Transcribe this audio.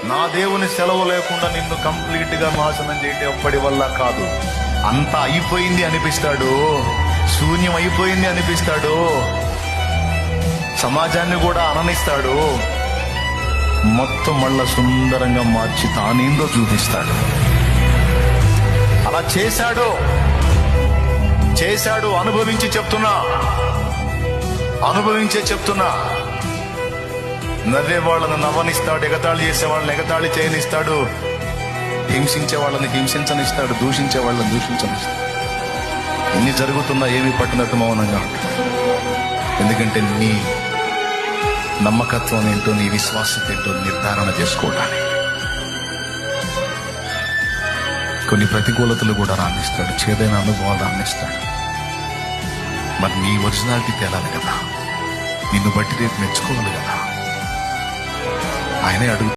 నా దేవుని సెలవు లేకుండా నిన్ను కంప్లీట్ గా నాశనం చేయటం ఎప్పటి వల్ల కాదు. అంతా అయిపోయింది అనిపిస్తాడు, శూన్యం అయిపోయింది అనిపిస్తాడు, సమాజాన్ని కూడా అననిస్తాడు. మొత్తం మళ్ళా సుందరంగా మార్చి తానేందో చూపిస్తాడు. అలా చేశాడు అనుభవించే చెప్తున్నా. నవ్వే వాళ్ళని నవ్వనిస్తాడు, ఎగతాళి చేసే వాళ్ళని ఎగతాళి చేయనిస్తాడు, హింసించే వాళ్ళని హింసించనిస్తాడు, దూషించే వాళ్ళని దూషించనిస్తాడు. ఎన్ని జరుగుతున్నా ఏమీ పట్టినట్టు మౌనంగా ఉంటాడు. ఎందుకంటే నీ నమ్మకత్వం ఏంటో, నీ విశ్వాసత ఏంటో నిర్ధారణ చేసుకోవడానికి. కొన్ని ప్రతికూలతలు కూడా రాణిస్తాడు, చేదైన అనుభవాలు రాణిస్తాడు. మరి నీ ఒరిజినాలిటీ తేలాలి కదా, నిన్ను బట్టి రేపు మెచ్చుకోవాలి కదా. ఆయనే అడుగు